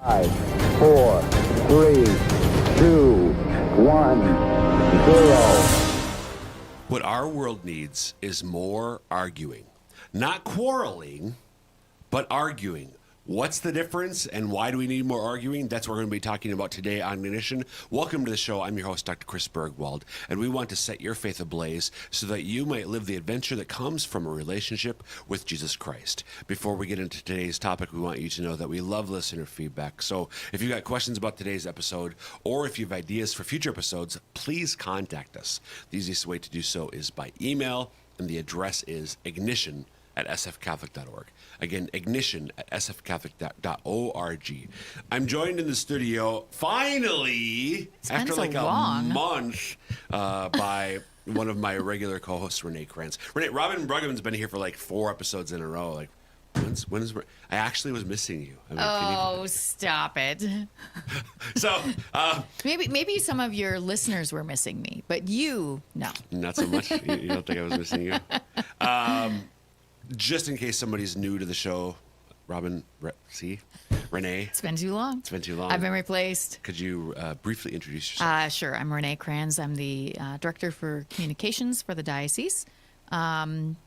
5, 4, 3, 2, 1, 0. What our world needs is more arguing. Not quarreling, but arguing. What's the difference and why do we need more arguing? That's what we're going to be talking about today on Ignition. Welcome to the show. I'm your host, Dr. Chris Bergwald, and we want to set your faith ablaze so that you might live the adventure that comes from a relationship with Jesus Christ. Before we get into today's topic, we want you to know that we love listener feedback. So if you've got questions about today's episode or if you have ideas for future episodes, please contact us. The easiest way to do so is by email, and the address is ignition@sfcatholic.org. Again, ignition@sfcatholic.org. I'm joined in the studio, finally, after like a month, by one of my regular co-hosts, Renae Kranz. Renae, Robin Bruggeman's been here for like 4 episodes in a row. Like, when is I actually was missing you. I mean, stop it. So, maybe some of your listeners were missing me, but you, no. Not so much. You don't think I was missing you? Just in case somebody's new to the show, Robin, Renae. It's been too long. I've been replaced. Could you briefly introduce yourself? Sure. I'm Renae Kranz. I'm the Director for Communications for the diocese. Lived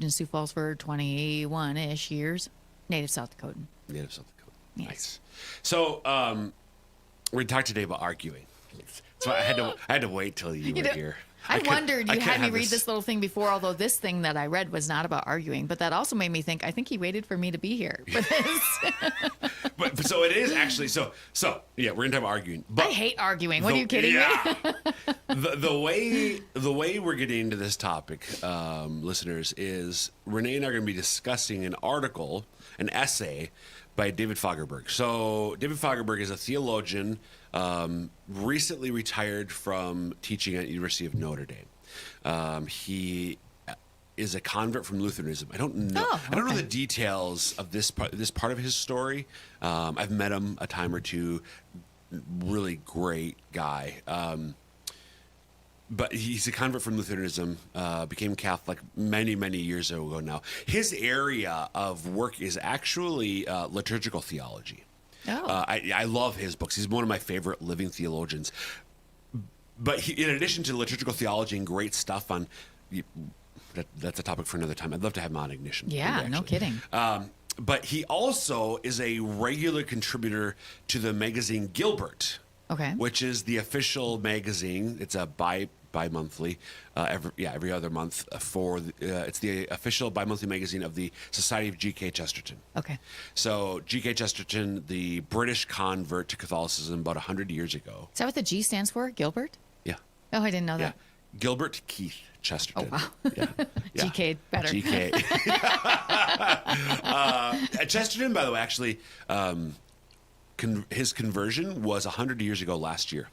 in Sioux Falls for 21-ish years. Native South Dakotan. Native South Dakota. Yes. Nice. So we're going to talk today about arguing. So I had to wait till you were here. I wondered, you had me read this little thing before, although this thing that I read was not about arguing, but that also made me think, I think he waited for me to be here for this. but so it is actually, so yeah, we're going to talk about arguing. But I hate arguing. What are you kidding me? The way we're getting into this topic, listeners, is Renae and I are going to be discussing an article, an essay by David Fagerberg. So David Fagerberg is a theologian, recently retired from teaching at University of Notre Dame. He is a convert from Lutheranism. I don't know. I don't know the details of this part of his story. I've met him a time or two. Really great guy. But he's a convert from Lutheranism, became Catholic many, many years ago now. His area of work is actually liturgical theology. I love his books. He's one of my favorite living theologians. But in addition to liturgical theology and great stuff on, that's a topic for another time. I'd love to have him on Ignition. Yeah, no kidding. But he also is a regular contributor to the magazine Gilbert. Okay. Which is the official magazine. It's a bi-monthly, every other month it's the official bi-monthly magazine of the Society of GK Chesterton. Okay. So GK Chesterton, the British convert to Catholicism about 100 years ago. Is that what the G stands for? Gilbert? Yeah. Oh, I didn't know that. Gilbert Keith Chesterton. Oh, wow. Yeah. GK better. GK. Chesterton, by the way, actually, his conversion was 100 years ago last year.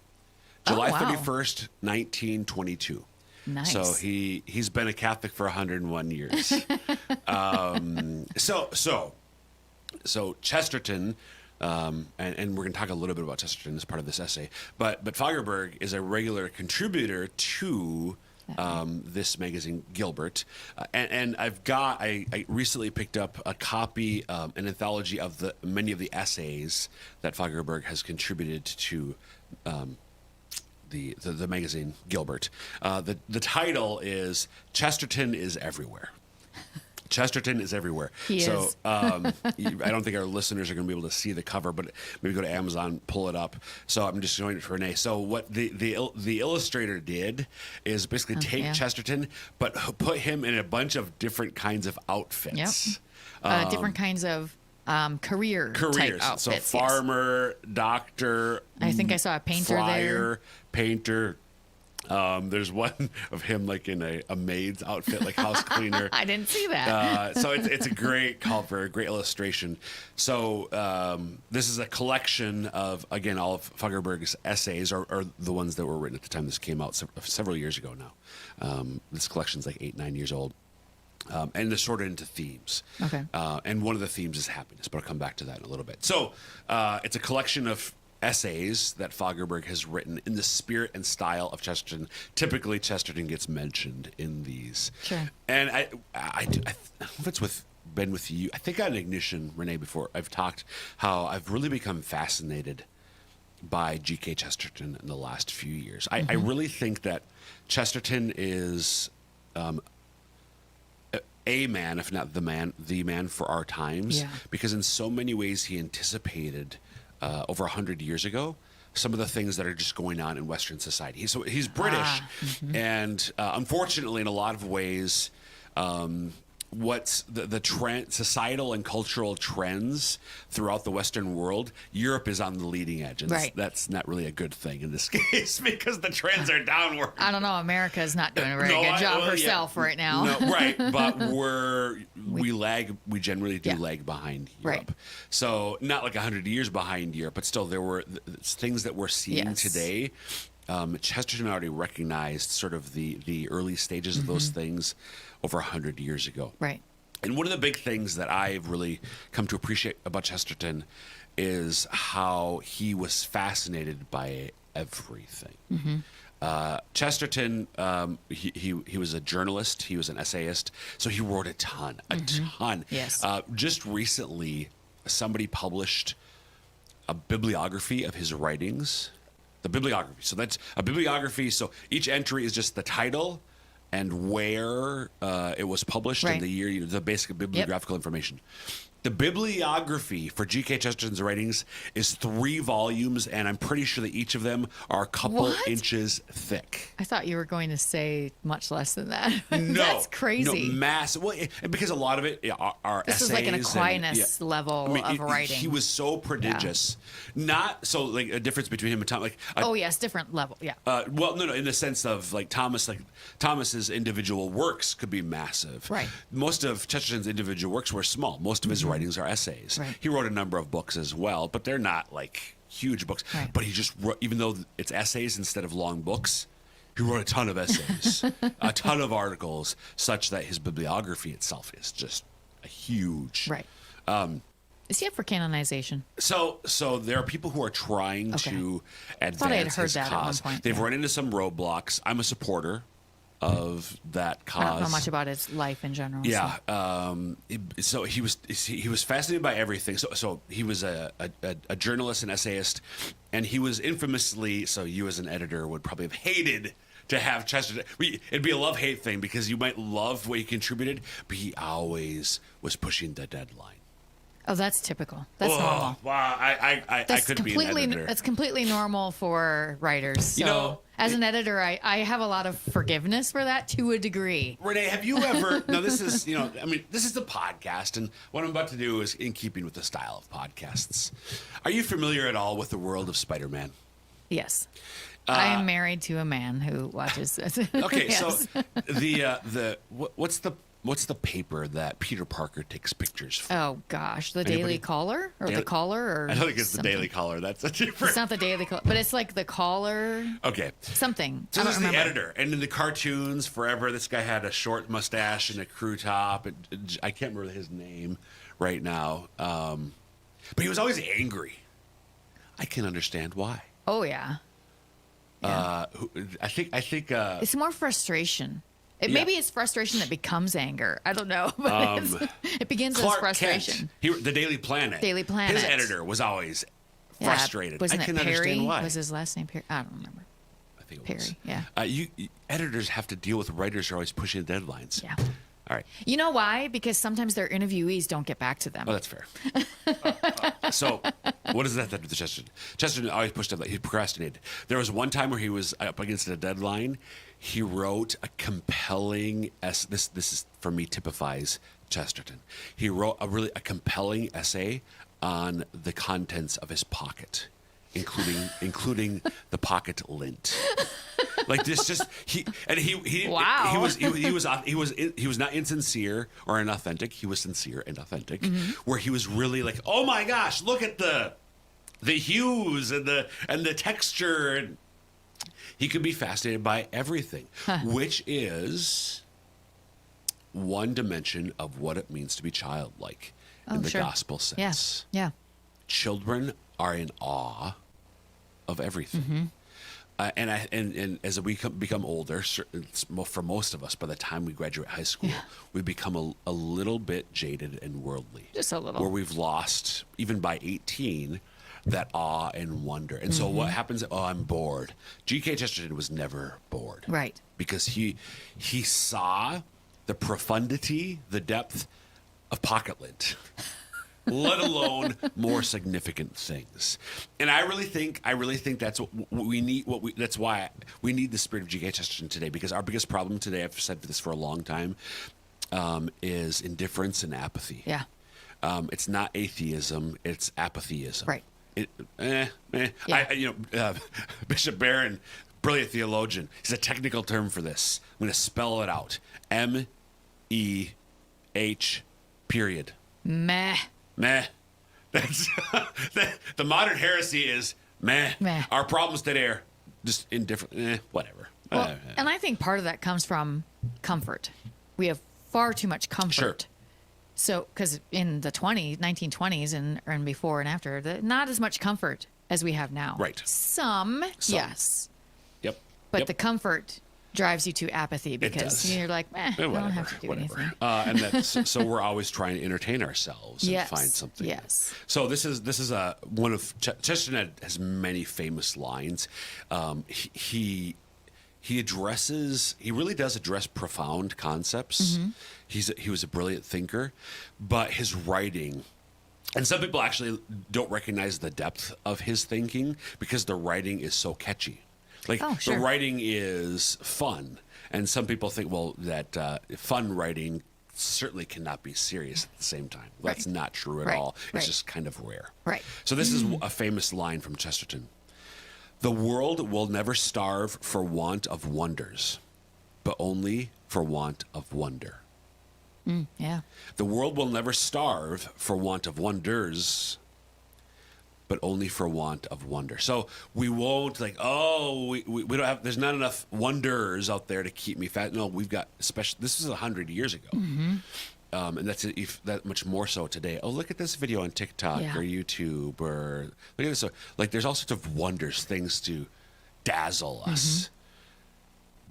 July 31st, 1922. Nice. So he's been a Catholic for 101 years. So Chesterton, and we're going to talk a little bit about Chesterton as part of this essay, but Fagerberg is a regular contributor to this magazine, Gilbert. And I recently picked up a copy, an anthology of many of the essays that Fagerberg has contributed to the magazine Gilbert. The title is Chesterton is Everywhere. Chesterton is everywhere. He is. I don't think our listeners are going to be able to see the cover, but maybe go to Amazon, pull it up. So I'm just showing it for Renae. So what the illustrator did is basically take Chesterton, but put him in a bunch of different kinds of outfits. Yep. Different kinds of careers. Type outfits. So farmer, doctor. I think I saw a painter friar, painter. There's one of him like in a maid's outfit, like house cleaner. I didn't see that. So it's a great cover, a great illustration. So this is a collection of, again, all of Fagerberg's essays, or the ones that were written at the time this came out several years ago now. This collection's like 8-9 years old. And they're sorted into themes. Okay. And one of the themes is happiness, but I'll come back to that in a little bit. So it's a collection of essays that Fagerberg has written in the spirit and style of Chesterton. Typically, Chesterton gets mentioned in these. Sure. And I don't know if it's with been with you. I think on Ignition, Renae, before I've talked how I've really become fascinated by GK Chesterton in the last few years. I really think that Chesterton is a man, if not the man for our times, because in so many ways he anticipated over 100 years ago some of the things that are just going on in Western society. He's British, and unfortunately, in a lot of ways, what's the trend, societal and cultural trends throughout the Western world, Europe is on the leading edge. And that's not really a good thing in this case because the trends are downward. I don't know. America is not doing a very good job herself right now. No, right. But we lag. We generally do lag behind Europe. Right. So not like 100 years behind Europe, but still there were things that we're seeing today. Chesterton already recognized sort of the early stages of those things over 100 years ago. Right. And one of the big things that I've really come to appreciate about Chesterton is how he was fascinated by everything. Chesterton, he was a journalist. He was an essayist. So he wrote a ton. Yes. Just recently, somebody published a bibliography of his writings. The bibliography. So that's a bibliography. So each entry is just the title and where it was published in the year, the basic bibliographical information. The bibliography for G.K. Chesterton's writings is 3 volumes, and I'm pretty sure that each of them are a couple inches thick. I thought you were going to say much less than that. No. That's crazy. No, massive. Well, because a lot of it are this essays. This is like an Aquinas level of writing. He was so prodigious. Not so like a difference between him and Thomas. Yes, different level. Yeah. Well, no, in the sense of like Thomas's individual works could be massive. Right. Most of Chesterton's individual works were small. Most of his writings are essays. Right. He wrote a number of books as well, but they're not like huge books. Right. But he just wrote, even though it's essays instead of long books, he wrote a ton of essays, a ton of articles, such that his bibliography itself is just a huge. Right. Is he up for canonization? So there are people who are trying to advance I thought I had heard his that cause. at one point. They've run into some roadblocks. I'm a supporter of that cause. I don't know much about his life in general. Yeah. So he was fascinated by everything. So he was a journalist and essayist, and he was infamously. So you as an editor would probably have hated to have Chesterton. It'd be a love-hate thing because you might love what he contributed, but he always was pushing the deadline. Oh, that's typical. That's normal. Wow, I could be an editor. That's completely normal for writers. So, as an editor, I have a lot of forgiveness for that to a degree. Renae, have you ever? No, this is this is the podcast, and what I'm about to do is in keeping with the style of podcasts. Are you familiar at all with the world of Spider-Man? Yes. I am married to a man who watches this. Okay, yes. So what's the paper that Peter Parker takes pictures from? Oh gosh, the Daily Caller or the Caller or I don't think it's something. the Daily Caller. That's a different. It's not the Daily Caller, but it's like the Caller. Okay. Something. So I this don't is the remember. editor, and in the cartoons forever, this guy had a short mustache and a crew top. I can't remember his name right now, but he was always angry. I can understand why. Oh yeah. I think It's more frustration. Maybe it's frustration that becomes anger. I don't know. But it begins Clark as frustration. Kent, the Daily Planet. Daily Planet. His editor was always frustrated. Wasn't I can it Perry? understand why. Was his last name Perry? I don't remember. I think it Perry. was. Yeah. You editors have to deal with writers who are always pushing deadlines. Yeah. All right. You know why? Because sometimes their interviewees don't get back to them. Oh, that's fair. So, what does that have to do with Chesterton? Chesterton always pushed deadline. He procrastinated. There was one time where he was up against a deadline. He wrote a compelling This is for me typifies Chesterton. He wrote a compelling essay on the contents of his pocket, including the pocket lint. Like this, Wow. He was not insincere or inauthentic. He was sincere and authentic. Where he was really like, oh my gosh, look at the hues and the texture. And he could be fascinated by everything, which is one dimension of what it means to be childlike in the gospel sense. Yeah. Children are in awe of everything. And as we become older, for most of us, by the time we graduate high school, we become a little bit jaded and worldly. Just a little. Where we've lost, even by 18, that awe and wonder. And so what happens? Oh, I'm bored. GK Chesterton was never bored. Right. Because he saw the profundity, the depth of pocket lint. Let alone more significant things. And I really think that's what we need. That's why we need the spirit of GK Chesterton today, because our biggest problem today, I've said this for a long time, is indifference and apathy. Yeah. It's not atheism, it's apatheism. Right. Yeah. Bishop Barron, brilliant theologian, he's a technical term for this. I'm going to spell it out. MEH period. Meh. Meh. That's the modern heresy is meh. Meh. Our problems today are just indifferent. Whatever. Well, and I think part of that comes from comfort. We have far too much comfort. Sure. So, because in the 1920s and before and after, not as much comfort as we have now. Right. Some. Yes. Yep. But the comfort drives you to apathy because you're like, I don't have to do anything. And so we're always trying to entertain ourselves and find something. Yes. So this is one of Chesterton has many famous lines. He really does address profound concepts. He was a brilliant thinker, but his writing. And some people actually don't recognize the depth of his thinking because the writing is so catchy. Like the writing is fun, and some people think, well, that fun writing certainly cannot be serious at the same time. Well, that's not true at all. It's just kind of rare. Right. So this is a famous line from Chesterton: "The world will never starve for want of wonders, but only for want of wonder." Yeah. The world will never starve for want of wonders, but only for want of wonder. So we won't we don't have, there's not enough wonders out there to keep me fat. No, we've got, especially, this is 100 years ago. And that's that much more so today. Oh, look at this video on TikTok or YouTube, or look at this. Like, there's all sorts of wonders, things to dazzle us.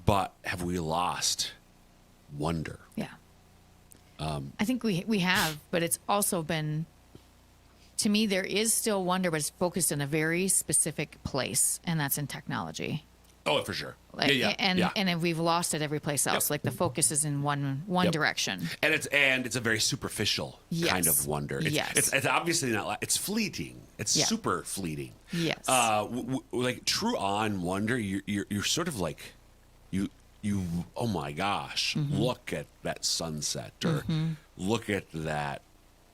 But have we lost wonder? Yeah. I think we have, but it's also been, to me, there is still wonder, but it's focused in a very specific place, and that's in technology. Oh, for sure. And we've lost it every place else. Like the focus is in one direction. And it's a very superficial kind of wonder. It's obviously not. It's fleeting. It's super fleeting. Yes. Like true awe and wonder. You're sort of like you. Oh my gosh! Look at that sunset, or look at that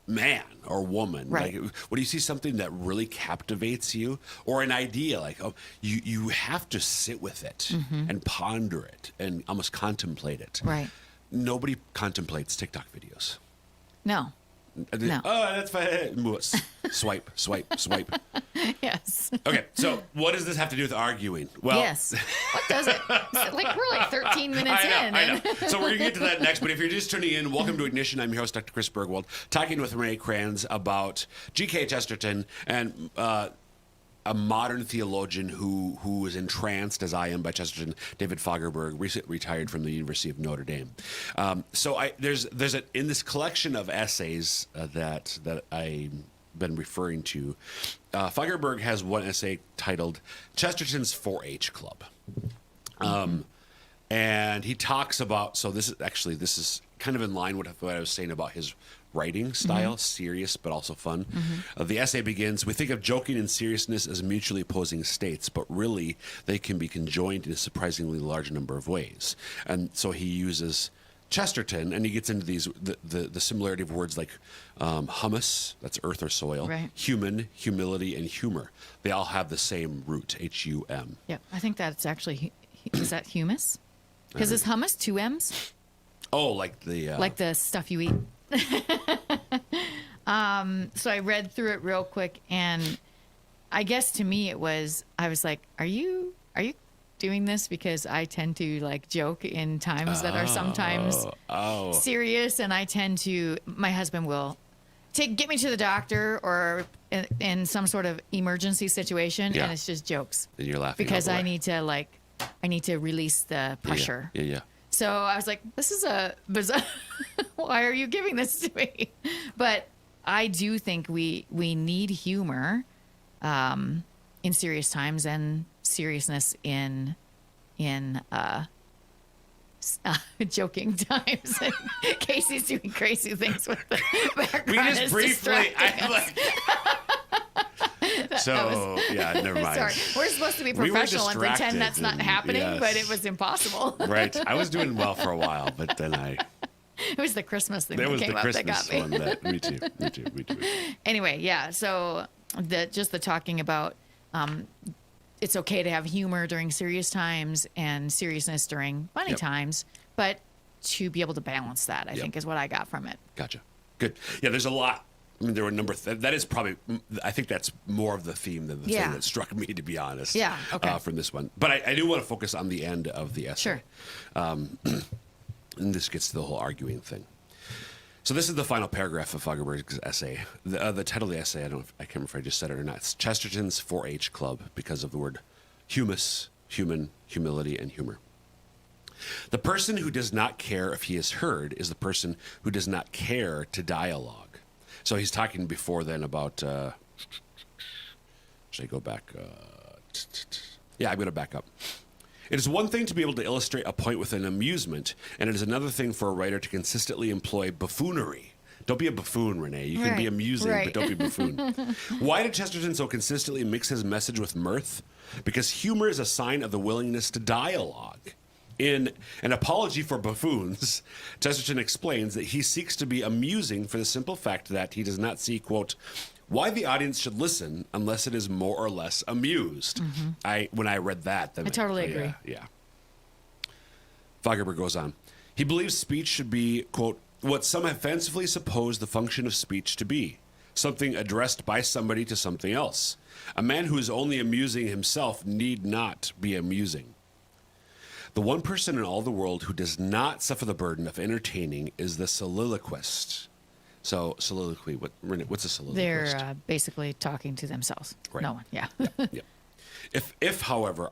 man or woman. Right. Like when you see something that really captivates you, or an idea, like you have to sit with it and ponder it and almost contemplate it. Right. Nobody contemplates TikTok videos. No. No. Oh, that's fine. Swipe, swipe, swipe. Yes. Okay, so what does this have to do with arguing? Well, yes. What does it? Like we're like 13 minutes in. I know. So we're going to get to that next. But if you're just tuning in, welcome to Ignition. I'm your host, Dr. Chris Bergwald, talking with Renae Kranz about GK Chesterton and a modern theologian who was entranced, as I am, by Chesterton, David Fagerberg, recently retired from the University of Notre Dame. There's in this collection of essays that I've been referring to, Fagerberg has one essay titled Chesterton's 4-H Club. And he talks about, so this is kind of in line with what I was saying about his writing style, serious but also fun. The essay begins, "We think of joking and seriousness as mutually opposing states, but really they can be conjoined in a surprisingly large number of ways." And so he uses Chesterton, and he gets into these the similarity of words like humus, that's earth or soil, right. Human, humility, and humor. They all have the same root, H-U-M. Yeah, I think that's actually, is that humus? Because is hummus 2 M's? Oh, like the stuff you eat. So I read through it real quick, and I guess to me I was like, are you doing this because I tend to like joke in times that are sometimes serious, and I tend to, my husband will get me to the doctor or in some sort of emergency situation, Yeah. and it's just jokes. And you're laughing Because all the I way. need to release the pressure. Yeah. So I was like, this is a bizarre. Why are you giving this to me? But I do think we need humor in serious times and seriousness in joking times. And Casey's doing crazy things with the background. We just is briefly. distracting us. Never mind. Sorry, we're supposed to be We were professional and pretend distracted that's not and- happening, yes. but it was impossible. Right. I was doing well for a while, but then It was the Christmas thing that that was came the up Christmas that got me. one that me too. Anyway, yeah. So the talking about it's okay to have humor during serious times and seriousness during funny Yep. times, but to be able to balance that, I Yep. think, is what I got from it. Gotcha. Good. Yeah, there's a lot. I mean, there were a number. That is probably. I think that's more of the theme than the Yeah. thing that struck me, to be honest. Yeah, okay. From this one, but I do want to focus on the end of the essay. Sure. And this gets to the whole arguing thing. So this is the final paragraph of Fagerberg's essay. The title of the essay, I can't remember if I just said it or not. It's Chesterton's 4-H Club, because of the word humus, human, humility, and humor. The person who does not care if he is heard is the person who does not care to dialogue. So he's talking before then about. Should I go back? Yeah, I'm going to back up. It is one thing to be able to illustrate a point with an amusement, and it is another thing for a writer to consistently employ buffoonery. Don't be a buffoon, Renae. You can be Right, amusing, right. but don't be buffoon. Why did Chesterton so consistently mix his message with mirth? Because humor is a sign of the willingness to dialogue. In An Apology for Buffoons, Chesterton explains that he seeks to be amusing for the simple fact that he does not see, quote, why the audience should listen unless it is more or less amused. When I read that, then I totally agree. Yeah. Fagerberg goes on. He believes speech should be, quote, what some have fancifully supposed the function of speech to be, something addressed by somebody to something else. A man who is only amusing himself need not be amusing. The one person in all the world who does not suffer the burden of entertaining is the soliloquist. So, soliloquy, what's a soliloquist? They're basically talking to themselves. Right. No one, yeah. Yeah. If, however,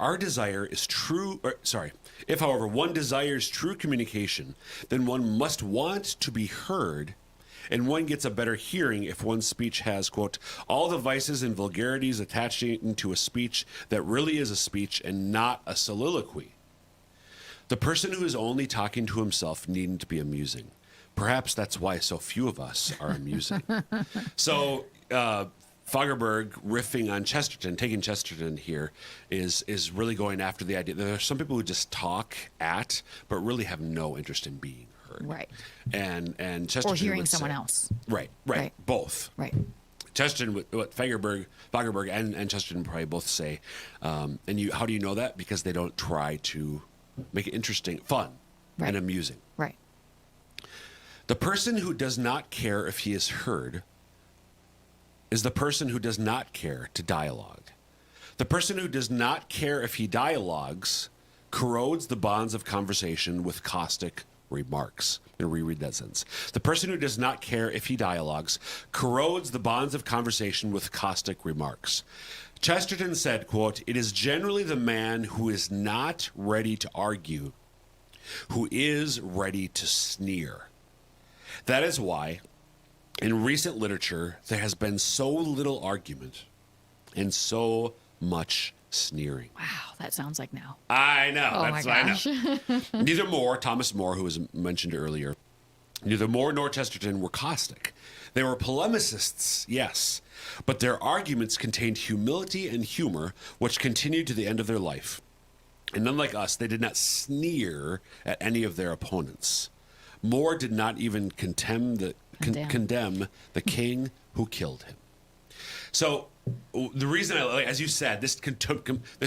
if, however, one desires true communication, then one must want to be heard, and one gets a better hearing if one's speech has, quote, all the vices and vulgarities attaching to a speech that really is a speech and not a soliloquy. The person who is only talking to himself needn't be amusing. Perhaps that's why so few of us are amusing. So, Fagerberg riffing on Chesterton, taking Chesterton here, is really going after the idea that there are some people who just talk at, but really have no interest in being heard. Right. And Chesterton Or hearing would someone say- else. Right. Right. Both. Right. Chesterton, what Fagerberg and Chesterton probably both say, how do you know that? Because they don't try to make it interesting, fun, Right. and amusing. Right. The person who does not care if he is heard is the person who does not care to dialogue. The person who does not care if he dialogues corrodes the bonds of conversation with caustic remarks. I'm going to reread that sentence. The person who does not care if he dialogues corrodes the bonds of conversation with caustic remarks. Chesterton said, quote, it is generally the man who is not ready to argue who is ready to sneer. That is why, in recent literature, there has been so little argument and so much sneering. Wow, that sounds like now. I know. Oh That's my what gosh. I know. Neither Moore, Thomas More, who was mentioned earlier, neither Moore nor Chesterton were caustic. They were polemicists, yes, but their arguments contained humility and humor, which continued to the end of their life. And unlike us, they did not sneer at any of their opponents. Moore did not even condemn the king who killed him. So the reason, as you said, this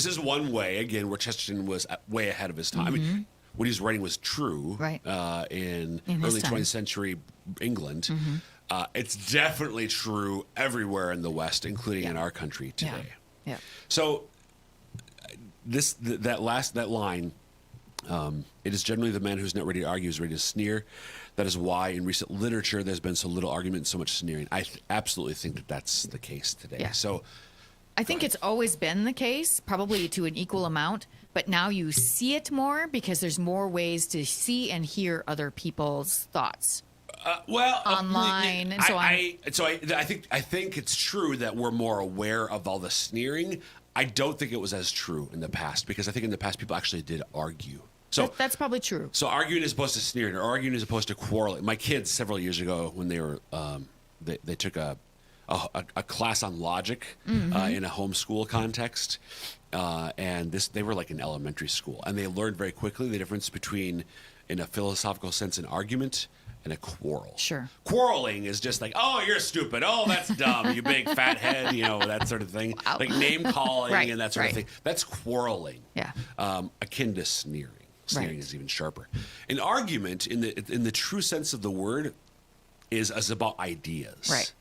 is one way, again, where Chesterton was way ahead of his time. I mean, what he was writing was true Right. in his early time. 20th century England. It's definitely true everywhere in the West, including in our country today. Yeah. So that line, it is generally the man who's not ready to argue is ready to sneer. That is why in recent literature there's been so little argument and so much sneering. I absolutely think that that's the case today. Yeah. So I think it's always been the case, probably to an equal amount, but now you see it more because there's more ways to see and hear other people's thoughts. Online and so on. I think it's true that we're more aware of all the sneering. I don't think it was as true in the past, because I think in the past people actually did argue. So That's probably true. So arguing as opposed to sneering, or arguing as opposed to quarreling. My kids several years ago, when they were they took a class on logic in a homeschool context, and they were like in elementary school, and they learned very quickly the difference between, in a philosophical sense, an argument and a quarrel. Sure. Quarreling is just like, oh, you're stupid. Oh, that's dumb. You big fat head, that sort of thing. Wow. Like name calling Right, and that sort of right. thing. That's quarreling. Yeah. Akin to sneering. Sneering Right. is even sharper. An argument, in the true sense of the word, is about ideas. Right.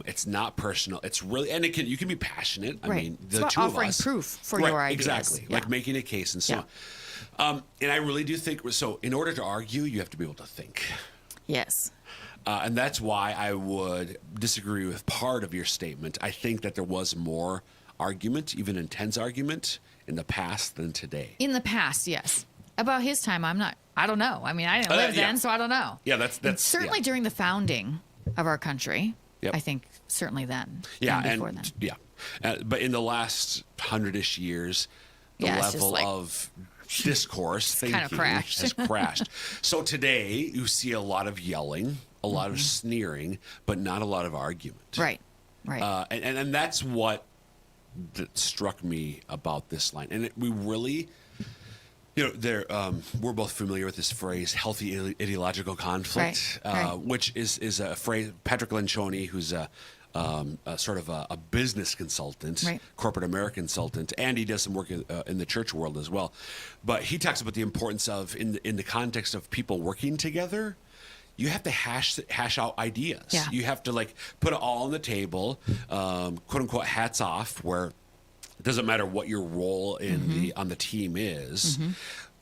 It's not personal. It's really, and you can be passionate. I Right. mean, It's the about two offering of us, proof for right, your ideas. exactly, Yeah. like making a case and so on. And I really do think so. In order to argue, you have to be able to think. Yes. And that's why I would disagree with part of your statement. I think that there was more argument, even intense argument, in the past than today. In the past, yes. About his time, I don't know. I mean, I didn't live yeah. then, so I don't know. Yeah, that's Certainly yeah. during the founding of our country. Yep. I think certainly then. Yeah, and before then. But in the last 100-ish years, the Yeah, it's just level like- of discourse thinking kinda crashed. has crashed. So today you see a lot of yelling, a lot of sneering, but not a lot of argument. Right. Right. And that's what struck me about this line. And we really, we're both familiar with this phrase, healthy ideological conflict, Right. which is a phrase. Patrick Lencioni, who's a sort of a business consultant, Right. corporate American consultant, and he does some work in the church world as well. But he talks about the importance of, in the context of people working together, you have to hash out ideas. Yeah. You have to put it all on the table, quote unquote, hats off, where it doesn't matter what your role in on the team is.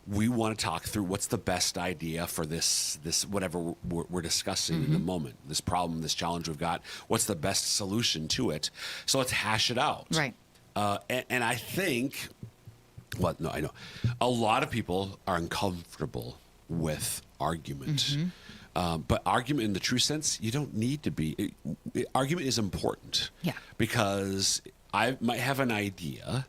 We want to talk through what's the best idea for this whatever we're discussing in the moment, this problem, this challenge we've got. What's the best solution to it? So let's hash it out. Right. And I think, I know a lot of people are uncomfortable with argument. But argument in the true sense, you don't need to be. Argument is important. Yeah. Because I might have an idea,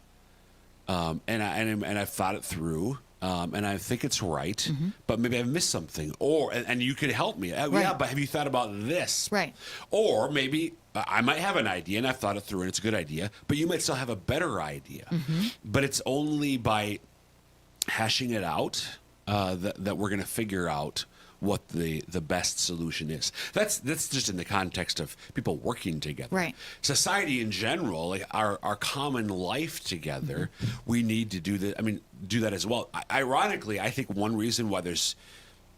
and I've thought it through, and I think it's right, but maybe I've missed something, and you could help me. Yeah, Right. but have you thought about this? Right. Or maybe I might have an idea and I've thought it through and it's a good idea, but you might still have a better idea. But it's only by hashing it out that we're going to figure out what the best solution is. That's just in the context of people working together. Right. Society in general, our common life together, we need to do that as well. Ironically, I think one reason why there's,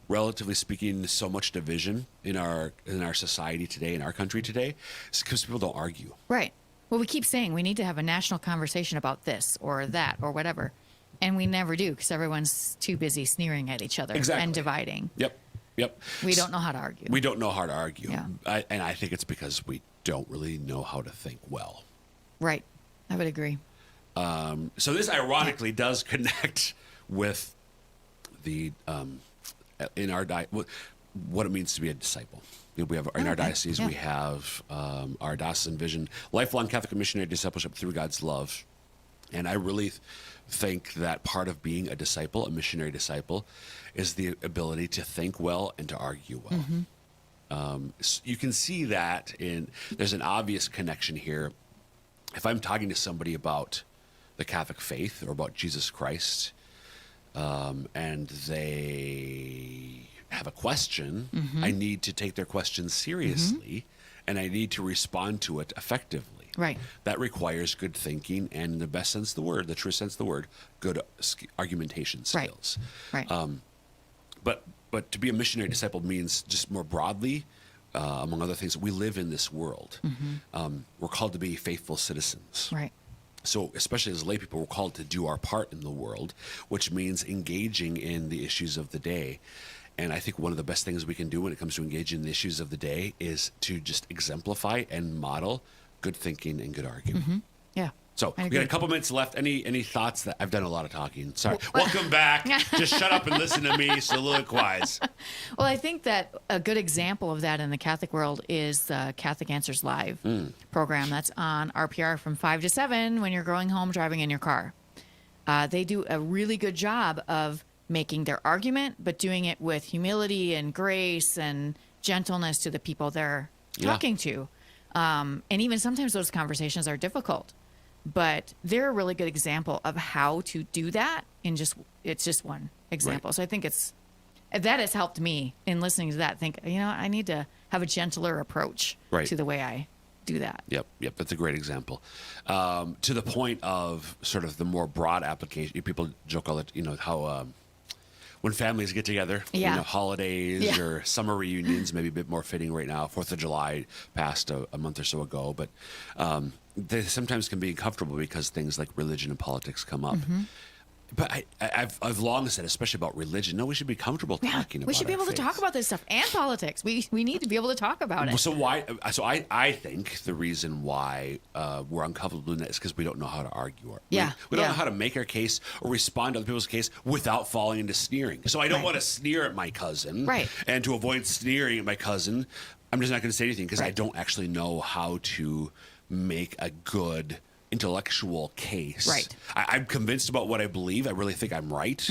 relatively speaking, so much division in our society today, in our country today, is because people don't argue. Right. Well, we keep saying we need to have a national conversation about this or that or whatever. And we never do because everyone's too busy sneering at each other and dividing. Yep. We don't know how to argue. We don't know how to argue. Yeah. And I think it's because we don't really know how to think well. Right. I would agree. So this ironically does connect with the in our what it means to be a disciple. We have in our diocese we have our diocesan vision, lifelong Catholic missionary discipleship through God's love, and I really think that part of being a disciple, a missionary disciple, is the ability to think well and to argue well. So you can see that there's an obvious connection here. If I'm talking to somebody about the Catholic faith or about Jesus Christ, and they have a question, I need to take their question seriously, and I need to respond to it effectively. Right. That requires good thinking and, in the best sense of the word, the true sense of the word, good argumentation skills. Right. But to be a missionary disciple means, just more broadly, among other things, we live in this world. We're called to be faithful citizens. Right. So, especially as lay people, we're called to do our part in the world, which means engaging in the issues of the day. And I think one of the best things we can do when it comes to engaging in the issues of the day is to just exemplify and model good thinking and good arguing. Yeah. So I we agree. got a couple minutes left. Any thoughts? That I've done a lot of talking. Sorry. Welcome back. Just shut up and listen to me, soliloquize. Well, I think that a good example of that in the Catholic world is the Catholic Answers Live program that's on RPR from 5 to 7 when you're going home driving in your car. They do a really good job of making their argument, but doing it with humility and grace and gentleness to the people they're talking to. And even sometimes those conversations are difficult, but they're a really good example of how to do that it's just one example. Right. So I think that has helped me in listening to that. Think, I need to have a gentler approach to the way I do that. Yep. That's a great example. To the point of sort of the more broad application, people joke all that, how when families get together, holidays or summer reunions, maybe a bit more fitting right now. 4th of July passed a month or so ago, but they sometimes can be uncomfortable because things like religion and politics come up. But I've long said, especially about religion, no, we should be comfortable talking about it. We should be able to talk about this stuff and politics. We need to be able to talk about it. So I think the reason why we're uncomfortable doing that is because we don't know how to argue. We don't know how to make our case or respond to other people's case without falling into sneering. So I don't want to sneer at my cousin. Right. And to avoid sneering at my cousin, I'm just not going to say anything because I don't actually know how to make a good intellectual case. Right. I'm convinced about what I believe. I really think I'm right.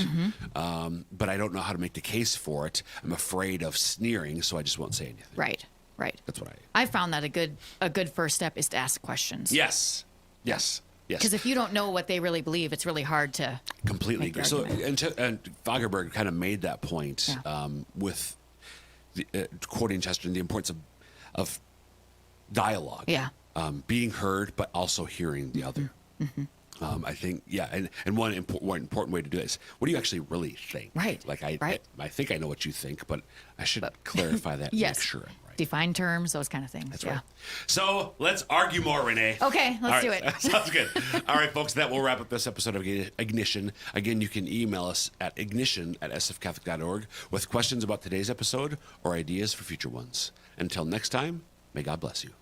But I don't know how to make the case for it. I'm afraid of sneering, so I just won't say anything. Right. That's what I found that a good first step is to ask questions. Yes. Because if you don't know what they really believe, it's really hard to Completely make the agree. argument. And Fagerberg kind of made that point with quoting Chesterton, the importance of dialogue. Yeah. Being heard, but also hearing the other. I think, and one important way to do it is, what do you actually really think? Right. Like I think I know what you think, but I should clarify that and Yes. make sure I'm right. Define terms, those kind of things. That's right. So let's argue more, Renae. Okay, let's do it. Sounds good. All right, folks, that will wrap up this episode of Ignition. Again, you can email us at ignition@sfcatholic.org with questions about today's episode or ideas for future ones. Until next time, may God bless you.